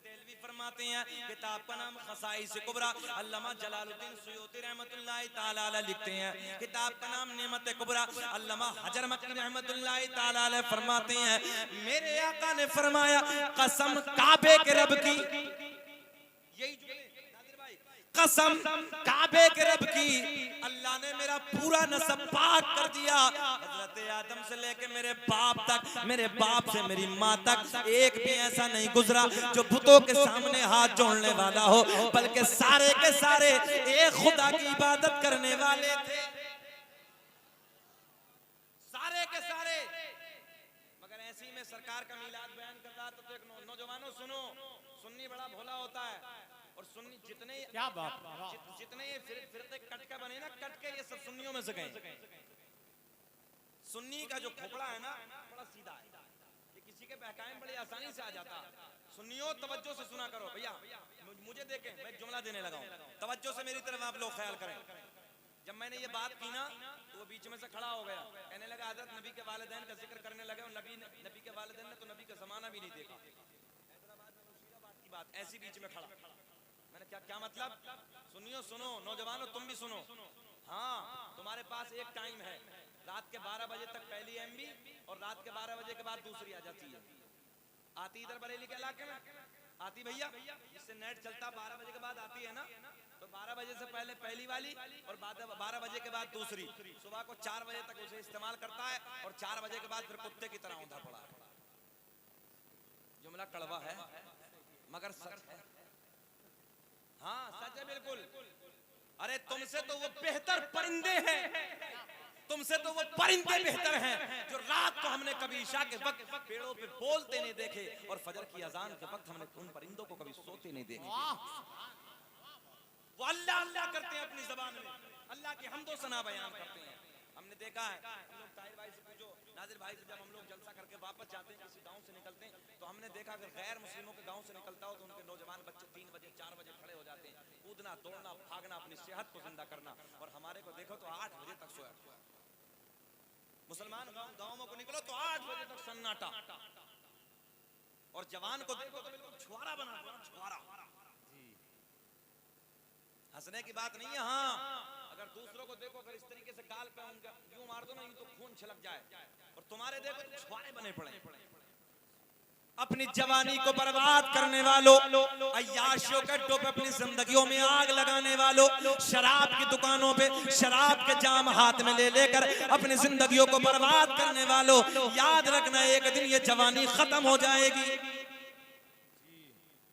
देलवी फरमाते हैं। किताब का नाम खसाइस कुबरा, अल्लामा जलालुद्दीन सुयूती रहमतुल्लाहि ताला अलैह लिखते हैं। किताब का नाम नेमत कुबरा, अल्लामा हजर मक्की रहमतुल्लाहि ताला अलैह फरमाते हैं, मेरे आका ने फरमाया, कसम काबे के रब की, यही जो कसम काबे के रब की, अल्लाह ने मेरा पूरा नसब पाक कर दिया। हजरत हजरत आदम से लेके मेरे बाप तक, मेरे बाप से मेरी माँ तक एक भी ऐसा नहीं गुजरा जो बुतों के सामने हाथ जोड़ने वाला हो, बल्कि सारे के सारे एक खुदा की इबादत करने वाले थे, सारे के सारे। मगर ऐसी में सरकार का मिलाद बयान कर रहा था तो एक नौजवानों सुनो, सुन्नी बड़ा भोला होता है और सुन्नी जितने क्या बात, जितने ये फिरते कटके बने ना, कटके ये सब सुन्नियों में से गए। सुन्नी का जो खोपड़ा है ना बड़ा सीधा है, ये किसी के बहकाए में बड़ी आसानी से आ जाता। सुन्नियों तवज्जो से सुना करो भैया, मुझे देखें, मैं एक जुमला देने लगा हूं, तवज्जो से मेरी तरफ आप लोग ख्याल करें। जब मैंने ये बात की ना तो वो बीच में से खड़ा हो गया, कहने लगा हज़रत नबी के वालिदैन का जिक्र करने लगे और नबी के वालिदैन ने तो नबी का जमाना भी नहीं देखा। हैदराबाद में मुर्शिदाबाद की बात, ऐसी बीच में खड़ा। मैंने क्या मतलब? सुनियो, सुनो नौजवानों, तुम भी सुनो। हाँ, तुम्हारे पास एक टाइम है, रात के 12 बजे तक पहली एमबी और रात के 12 बजे के बाद दूसरी आ जाती है। आती इधर बरेली के इलाके में आती भैया, इससे नेट चलता 12 बजे के बाद आती है ना, तो 12 बजे से पहले पहली वाली और 12 बजे के बाद दूसरी। सुबह को 4 बजे तक उसे इस्तेमाल करता है और 4 बजे के बाद फिर कुत्ते की तरह औंधा पड़ा है। जुमला कड़वा है मगर सच है। हाँ सच है बिल्कुल। अरे तुमसे तो वो बेहतर परिंदे हैं, तुमसे तो वो परिंदे बेहतर हैं जो रात को हमने कभी ईशा के वक्त पेड़ों पे बोलते नहीं देखे और फजर की अजान के वक्त हमने उन परिंदों को कभी सोते नहीं देखे। वो अल्लाह अल्लाह करते हैं अपनी जबान में, अल्लाह की हम्दो सना बयान करते हैं। हमने देखा है, हम लोग ताहिर भाई से पूछो, नाजिर भाई से, जब हम लोग जलसा करके वापस जाते हैं किसी गांव से निकलते हैं तो हमने देखा अगर गैर मुस्लिमों के गांव से निकलता हो तो उनके नौजवान बच्चे 3 बजे 4 बजे खड़े हो जाते हैं, कूदना दौड़ना भागना, अपनी सेहत को जिंदा करना। और हमारे को देखो तो 8 बजे तक सोया। मुसलमान गांवों को निकलो तो 8 बजे तक सन्नाटा, और जवान को देखो तो बिल्कुल छुआरा बना हुआ, छुआरा। हंसने की बात नहीं है। हाँ, अगर दूसरों को देखो, अगर इस तरीके से गाल पे यूं मार दो ना, यूं तो खून छलक जाए, और तुम्हारे देखो तो छुआरे बने पड़े। अपनी जवानी को बर्बाद करने वालों, अय्याशियों के अड्डों पे अपनी जिंदगियों में आग लगाने वालों, शराब की दुकानों पे शराब के जाम हाथ में ले लेकर अपनी जिंदगियों को बर्बाद करने वालों, याद रखना एक दिन ये जवानी खत्म हो जाएगी।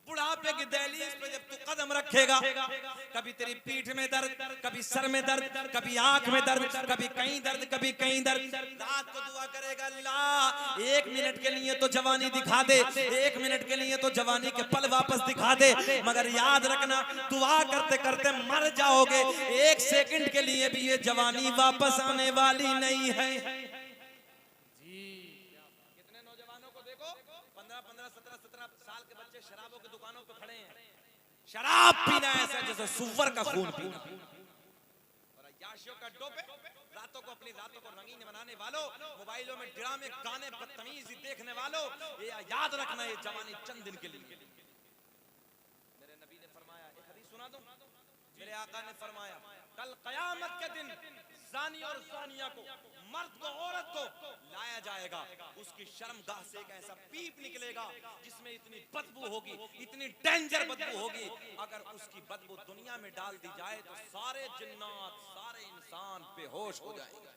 बुढ़ापे की दहलीज पे जब तू कदम रखेगा, कभी तेरी पीठ में दर्द, कभी सर में दर्द, कभी आंख में दर्द, कभी कहीं दर्द, कभी कहीं दर्द। रात को दुआ करेगा, अल्लाह 1 मिनट के लिए तो जवानी दिखा दे, 1 मिनट के लिए तो जवानी के पल वापस दिखा दे। मगर याद रखना, दुआ करते करते मर जाओगे, 1 सेकंड के लिए भी ये जवानी वापस आने वाली नहीं है। शराबों की दुकानों पे खड़े हैं, शराब पीना ऐसा जैसे सुअर का खून पीना। और अय्याशियों का अड्डों पे रातों को अपनी रातों को रंगीन बनाने वालों, मोबाइलों में ड्रामे गाने बदतमीजी देखने वालों, ये याद रखना ये जवानी चंद दिन के लिए। मेरे नबी ने फरमाया, एक हदीस सुना दूं, मेरे आका ने फरमाया, कल कयामत के दिन ज़ानी और ज़ानिया को, मर्द को औरत को लाया जाएगा, उसकी शर्मगाह से एक ऐसा पीप निकलेगा जिसमें इतनी बदबू होगी, इतनी डेंजर बदबू होगी, अगर उसकी बदबू दुनिया में डाल दी जाए तो सारे जिन्नात, सारे इंसान बेहोश हो जाएंगे।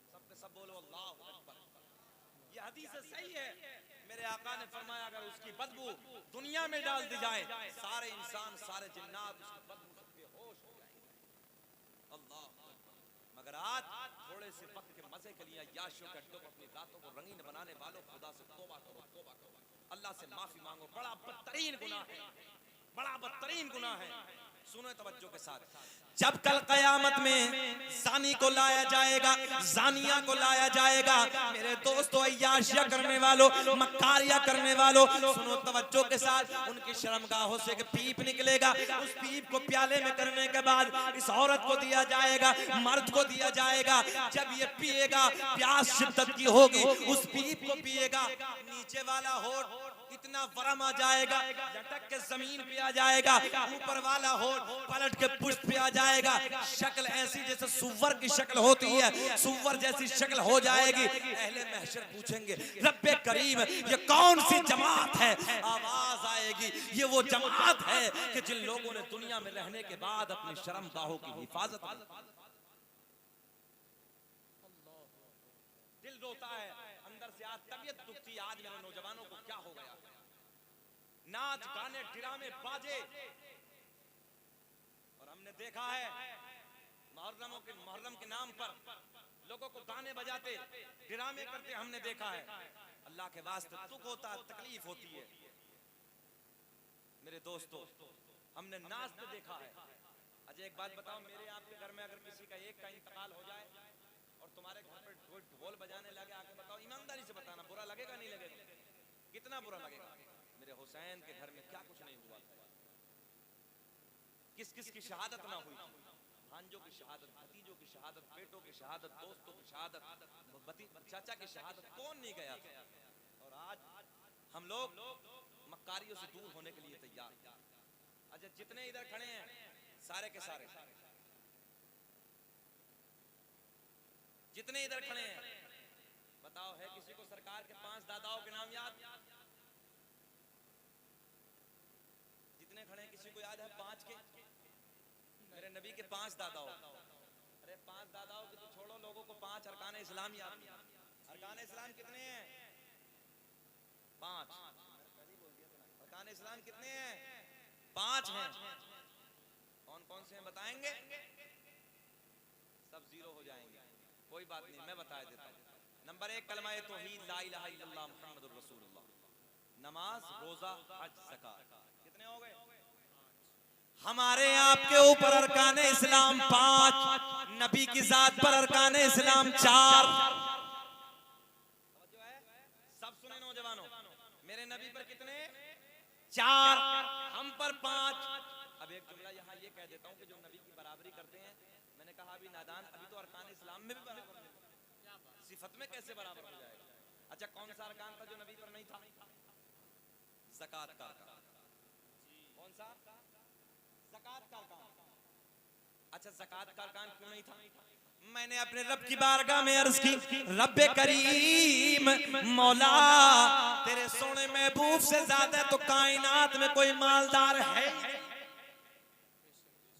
सबके सब बोलो अल्लाहु अकबर। ये हदीस सही है। मेरे आका ने फरमाया, अगर उसकी बदबू दुनिया में डाल दी जाए, सारे इंसान, सारे जिन्नात उसकी बदबू से बेहोश हो जाएंगे। अल्लाह। मगर आज थोड़े से वक्त के मजे के लिए अय्याशियों के अड्डों पर अपनी रातों को रंगीन बनाने वालों, खुदा से तौबा करो, तौबा करो, अल्लाह से माफी मांगो। बड़ा बदतरीन गुनाह है, बड़ा बदतरीन गुनाह है। सुनो तवज्जो के साथ, जब कल कयामत में ज़ानी को लाया जाएगा, ज़ानिया को लाया जाएगा, मेरे दोस्तों अय्याशिया करने वालों, मक्कारिया करने वालों, सुनो तवज्जो के साथ, उनकी शर्मगाहों से एक पीप निकलेगा। उस पीप को प्याले में करने के बाद इस औरत को दिया जाएगा, मर्द को दिया जाएगा। जब ये पिएगा, प्यास शिद्दत की होगी, उस पीप को पिएगा, नीचे वाला होठ इतना वरम आ जाएगा, लटक के जमीन पे आ जाएगा, ऊपर वाला होठ पलट के पुष्ट पे आ जाएगा। शक्ल ऐसी जैसे सुअर की शक्ल होती है, सुअर जैसी शक्ल हो जाएगी। अहले महशर पूछेंगे, रब्बे करीम ये कौन सी जमात है? आवाज आएगी, ये वो जमात है कि जिन लोगों ने दुनिया में रहने के बाद अपनी शर्मगाहों की हिफाजत की। दिल रोता है, अंदर से आज तबीयत दुखती है। आज मेरे नौजवानों को क्या हो गया? नाच गाने ड्रामे बाजे, और हमने देखा है मुहर्रम के नाम पर लोगों को गाने बजाते ड्रामे करते हमने देखा है। अल्लाह के वास्ते दुख होता है, तकलीफ होती है मेरे दोस्तों। हमने नाचते देखा है। अच्छा एक बात बताओ, मेरे आपके घर में अगर किसी का एक का इंतकाल हो जाए और तुम्हारे घर पर ढोल बजाने लगे, आके बताओ, ईमानदारी से बताना, बुरा लगेगा नहीं लगेगा? कितना बुरा लगेगा? मेरे हुसैन के घर में क्या कुछ नहीं हुआ था? किस किस की शहादत ना हुई? भांजों की शहादत, भतीजों की शहादत, बेटों की शहादत, दोस्तों की शहादत, चाचा की शहादत, कौन नहीं गया था? और आज हम लोग मक्कारियों से दूर होने के लिए तैयार। अच्छा जितने इधर खड़े हैं सारे के सारे, जितने इधर खड़े हैं, बताओ है किसी को सरकार के 5 दादाओं के नाम याद? जितने खड़े हैं किसी को याद है 5 के? मेरे नबी के 5 दादाओं। अरे 5 दादाओं की तो छोड़ो, लोगों को 5 अरकान इस्लाम याद। अरकान इस्लाम कितने हैं? 5। अरकान इस्लाम कितने हैं? 5 हैं। कौन कौन से हैं बताएंगे? सब जीरो हो जाएंगे, कोई बात नहीं, मैं बता देता हूँ। नंबर 1 कलमा तौहीद, ला इलाहा इल्लल्लाह मुहम्मदुर रसूलुल्लाह। नमाज, रोजा, हज, ज़कात। कितने हो गए? हमारे आपके ऊपर अरकान इस्लाम 5, नबी की जात पर अरकान इस्लाम 4। सब सुने नौजवानों, मेरे नबी पर कितने? 4, हम पर 5। अब एक जुमला यहाँ ये कह देता हूँ कि जो नबी की बराबरी करते हैं, मैंने कहा अभी नादान, अभी तो अरकान इस्लाम में भी बराबर नहीं, सिफत में कैसे बराबर हो जाएगा? अच्छा कौन सा अरकान था जो नबी पर नहीं था? ज़कात का अरकान। कौन सा? ज़कात का अरकान। अच्छा ज़कात का अरकान क्यों नहीं था? मैंने अपने रब की बारगाह में अर्ज की, रब्बे करीम, मौला तेरे सोने महबूब से ज्यादा तो कायनात में कोई मालदार है?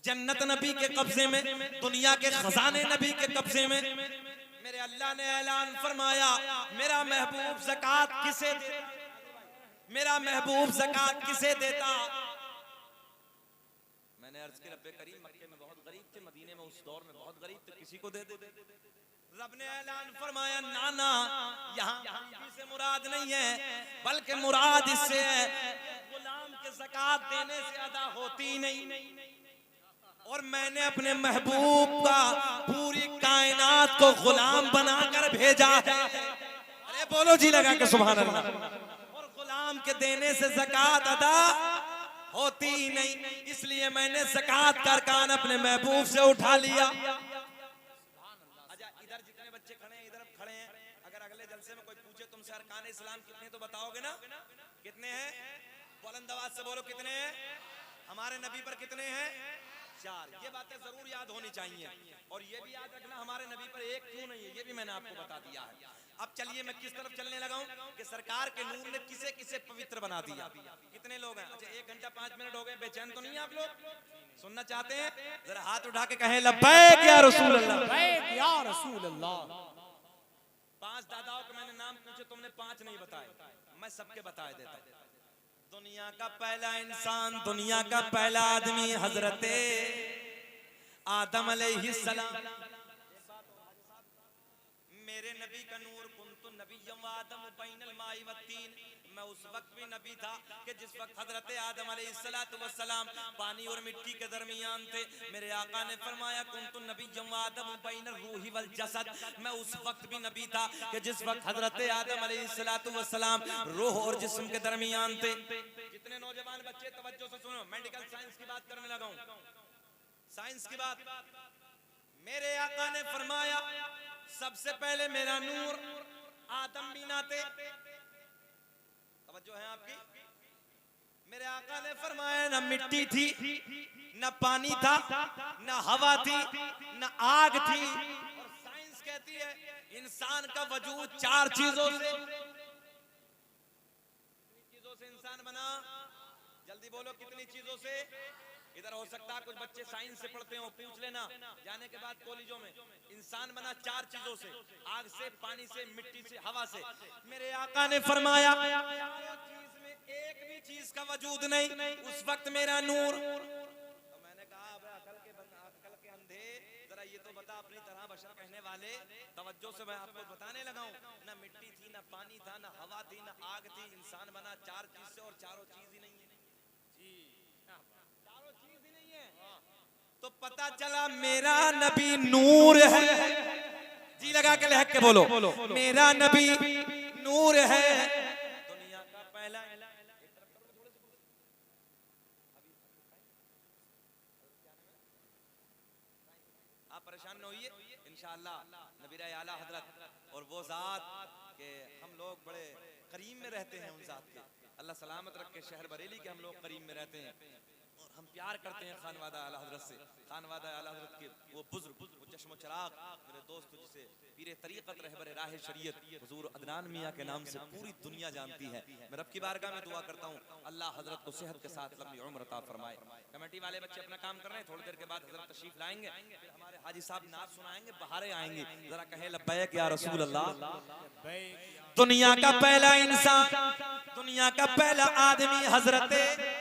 जन्नत नबी के कब्जे में, दुनिया के खजाने नबी के कब्जे में। मेरे अल्लाह ने ऐलान फरमाया, मेरा महबूब ज़कात किसे देता? मेरा महबूब ज़कात किसे देता? मैंने अर्ज की, रब्बे करीम मक्के में बहुत गरीब थे, मदीने में उस दौर में बहुत गरीब थे, किसी को दे दे। रब ने ऐलान फरमाया, नाना यहाँ गरीबी से मुराद नहीं है, बल्कि मुराद इससे है गुलाम के ज़कात देने से अदा होती नहीं, और मैंने अपने महबूब का पूरी कायनात को गुलाम बनाकर भेजा। अरे बोलो जी लगा के सुभान अल्लाह। और गुलाम के देने से ज़कात अदा होती ही नहीं, इसलिए मैंने ज़कात का अरकान अपने महबूब से उठा लिया। अच्छा इधर जितने बच्चे खड़े हैं, इधर खड़े हैं, अगर अगले जलसे में कोई पूछे तुमसे अरकान इस्लाम कितने, तो बताओगे ना? कितने हैं? बुलंद आवाज से बोलो कितने हैं? हमारे नबी पर कितने हैं? 4। ये बातें जरूर याद होनी चाहिए, और ये भी याद रखना हमारे नबी पर 1 क्यों नहीं है, ये भी मैंने आपको बता दिया है। अब चलिए मैं किस तरफ चलने लगा हूं कि सरकार के नूर ने किसे किसे पवित्र बना दिया। कितने लोग हैं? अच्छा 1 घंटा 5 मिनट हो गए, बेचैन तो नहीं है आप लोग? सुनना चाहते हैं? जरा हाथ उठा के कहें लब्बैक या रसूल अल्लाह, लब्बैक या रसूल अल्लाह। 5 दादाओं के मैंने नाम पूछे, तुमने 5 नहीं बताए, मैं सबके बता देता हूं। दुनिया का पहला इंसान, दुनिया का पहला आदमी हजरते आदम अलैहिस्सलाम। मेरे नबी का नूर, कुन्तु नबिय्यम व आदम बैनल माई व तीन। मैं उस वक्त भी नबी था कि जिस वक्त हजरत आदम अलैहिस्सलातु वस्सलाम पानी और मिट्टी के दरमियान थे। मेरे आका ने फरमाया कुन्तु नबिय्यम व आदम बैनल रूही वल जसद। मैं उस वक्त भी नबी था कि जिस वक्त हजरत आदम अलैहिस्सलातु वस्सलाम रूह और जिस्म के दरमियान थे। जितने नौजवान बच्चे तवज्जो से सुनो, मेडिकल साइंस की बात करने लगा हूं, साइंस की बात। मेरे आका ने फरमाया सबसे पहले मेरा नूर आदम बीना थे। तवज्जो है आपकी? मेरे आका ने फरमाया न मिट्टी थी, न पानी था, न हवा थी, न आग थी। और साइंस कहती है इंसान का वजूद 4 चीजों से, कितनी चीजों से इंसान बना? जल्दी बोलो कितनी चीजों से? इधर हो सकता है कुछ बच्चे साइंस से पढ़ते हो, पूछ लेना जाने के बाद कॉलेजों में। इंसान बना 4 चीजों से, आग से, पानी से, मिट्टी से, हवा से। मेरे आका ने फरमाया चीज में एक भी चीज का वजूद नहीं उस वक्त मेरा नूर। तो मैंने कहा अकल के अंधे, जरा ये तो बता अपनी तरह बशर कहने वाले, तवज्जो से मैं आपको बताने लगा हूं। ना मिट्टी थी, ना पानी था, ना हवा थी, ना आग थी। इंसान बना 4 चीज से और चारों चीज ही नहीं है जी, चारों चीज ही नहीं है। तो पता चला मेरा नबी नूर है। जी लगा के लहक के बोलो, मेरा नबी नूर है। दुनिया का पहला, आप परेशान न होइए, इंशाअल्लाह नबी आला हजरत और वो जात के हम लोग बड़े करीम में रहते हैं। उन जात के अल्लाह सलामत रखे। शहर बरेली के हम लोग करीम में रहते हैं और हम प्यार करते हैं खानवादा आला हजरत से। खानवादा आला हजरत के वो बुजुर्ग, वो चश्म चिराग मेरे दोस्त जिसे पीरे तरीक़त रहबर राह शरीयत हुजूर अदनान मियां के नाम से पूरी दुनिया जानती है। मैं रब की बारगाह में दुआ करता हूँ अल्लाह हजरत को सेहत के साथ लंबी उम्र अता फरमाए। कमेटी वाले बच्चे अपना काम कर रहे हैं, थोड़ी देर के बाद हजरत तशरीफ लाएंगे, फिर हमारे हाजी साहब नात सुनाएंगे, बहारे आएंगे। जरा कहें लब्बैक या रसूल अल्लाह। दुनिया का पहला इंसान, दुनिया का पहला आदमी हजरत,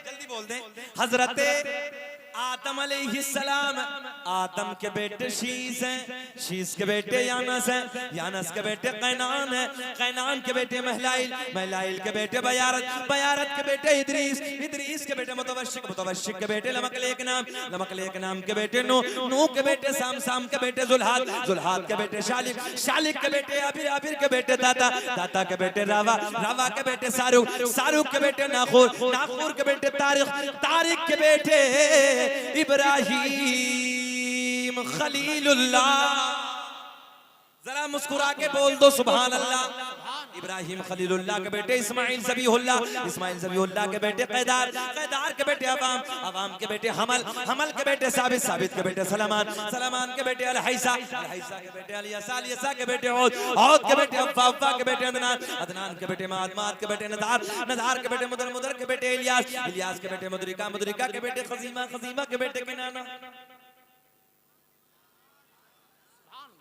जल्दी बोल दें, हजरत आदम अलैहिस्सलाम। आदम के बेटे शीस हैं, शीस के बेटे यानस हैं, यानस के बेटे कैनान हैं, कैनान के बेटे महलाइल, महलाइल के बेटे बयारत, बयारत के बेटे इदरीस, इदरीस के बेटे मुतवश्शिक, मुतवश्शिक के बेटे लमकलेक नाम, लमकलेक नाम के बेटे नूह, नूह के बेटे साम, साम के बेटे जुल्हाद, जुल्हाद के बेटे शालिक, शालिक के बेटे आबिर, आबिर के बेटे दाता, दाता के बेटे रावा, रावा के बेटे सारुक, सारुक के बेटे नाखूर, नाखूर के बेटे तारिक, तारिक के बेटे इब्राहीम खलीलुल्लाह। जरा मुस्कुरा के बोल दो सुभान अल्लाह। इब्राहिम खलीलुल्लाह के बेटे इस्माइल ज़बीहुल्लाह, इस्माइल ज़बीहुल्लाह के बेटे कैदार, कैदार के बेटे अवाम, अवाम के बेटे हमल, हमल के बेटे साबित, साबित के बेटे सलमान, सलमान के बेटे अलहैसा, अलहैसा के बेटे अलियसा, अलियसा के बेटे औद, औद के बेटे अफ़्फ़ा, अफ़्फ़ा के बेटे अदनान, अदनान के बेटे माद, माद के बेटे नदार, नदार के बेटे मुदर, मुदर के बेटे इलियास, इलियास के बेटे मुदरिका, मुदरिका के बेटे खज़ीमा, खज़ीमा के बेटे किनाना।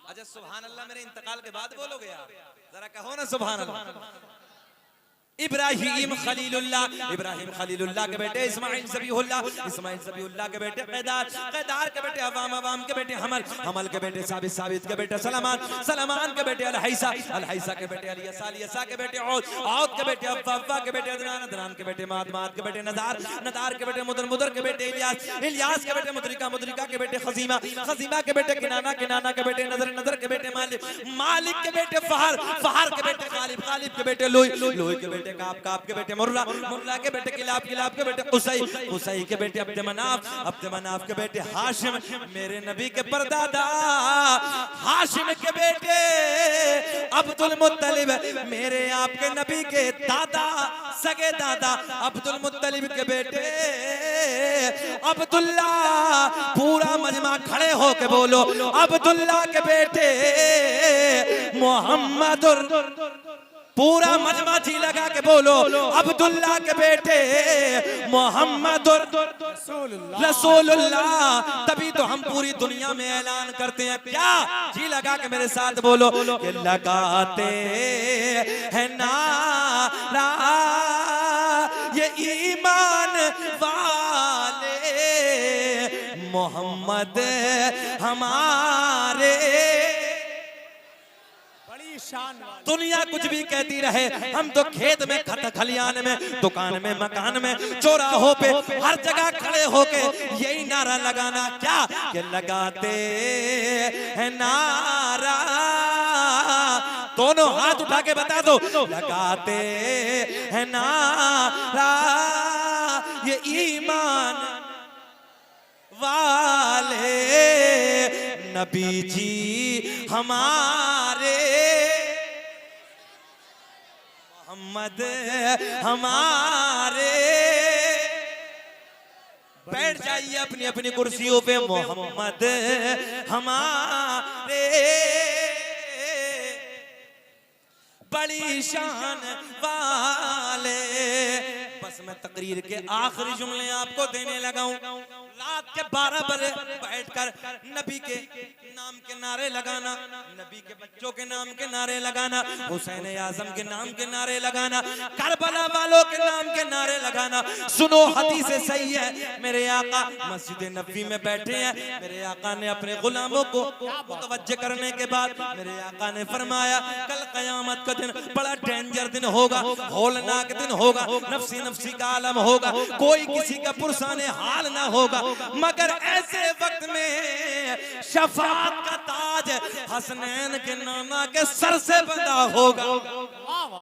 अच्छा सुभान अल्लाह मेरे इंतकाल के बाद बोलोगे यार, जरा कहो ना सुभान अल्लाह। इब्राहिम खलीलुल्लाह, इब्राहिम खलीलुल्लाह के बेटे इस्माइल ज़बीहुल्लाह, इस्माइल ज़बीहुल्लाह के बेटे कैदार, कैदार के बेटे अवाम, अवाम के बेटे हमल, हमल के बेटे साबित, साबित के बेटे सलमान, सलमान के बेटे अलहैसा, अलहैसा के बेटे अलियसा, अलियसा के बेटे औद, औद के बेटे अफ़्फ़ा, अफ़्फ़ा के बेटे अदनान, अदनान के बेटे माद, माद के बेटे नदार, नदार के बेटे मुदर, मुदर के बेटे इलियास, इलियास के बेटे मुदरिका, मुदरिका के बेटे खज़ीमा, खज़ीमा के बेटे किनाना, किनाना के बेटे नदर, नदर के बेटे मालिक, मालिक के बेटे फहर, फहर के बेटे गालिब, गालिब के बेटे लोई, लोई के बेटे काब, काब के बेटे मुर्रा, मुर्रा के बेटे किलाब, किलाब के बेटे कुसै, कुसै के बेटे अब्द मनाफ, अब्द मनाफ के बेटे हाशिम, मेरे नबी के परदादा हाशिम के बेटे अब्दुल मुत्तलिब, मेरे आपके नबी के दादा, सगे दादा अब्दुल मुत्तलिब के बेटे अब्दुल्ला। पूरा मजमा खड़े होके बोलो, अब्दुल्ला के बेटे मोहम्मदुर, पूरा मजमा जी लगा के बोलो, अब्दुल्ला के बेटे मोहम्मदुर रसूलुल्लाह। तभी तो हम पूरी दुनिया में ऐलान करते हैं, क्या जी लगा के मेरे साथ बोलो कि लगाते हैं नारा ये ईमान वाले मोहम्मद हमारे। दुनिया कुछ भी कहती रहे, हम तो खेत में, खलियान में, दुकान में, मकान में, चौराहों पे, हर जगह खड़े होके यही नारा लगाना, क्या कि लगाते हैं नारा। दोनों हाथ उठा के बता दो, लगाते हैं नारा ये ईमान वाले नबी जी हमारे, मोहम्मद हमारे। बैठ जाइए अपनी अपनी कुर्सियों पे, मोहम्मद हमारे। बड़ी शान वाले। बस मैं तकरीर के आखिरी जुमले आपको देने लगा हूं। के 12 बजे बैठकर नबी के नाम के नारे लगाना, नबी के बच्चों के नाम के नारे लगाना, हुसैन आजम के नाम के नारे लगाना, करबला वालों के नाम के नारे लगाना। सुनो हदीस सही है, मेरे आका मस्जिद नबी में बैठे हैं, मेरे आका ने अपने गुलामों को मुतवज्जे करने के बाद मेरे आका ने फरमाया कल कयामत का दिन बड़ा डेंजर दिन होगा, होलनाक दिन होगा, नफसी नफसी का आलम होगा, कोई किसी का पुरसाने हाल ना होगा, मगर ऐसे वक्त में शफाअत का ताज हसनैन के नाना के सर से बंधा होगा।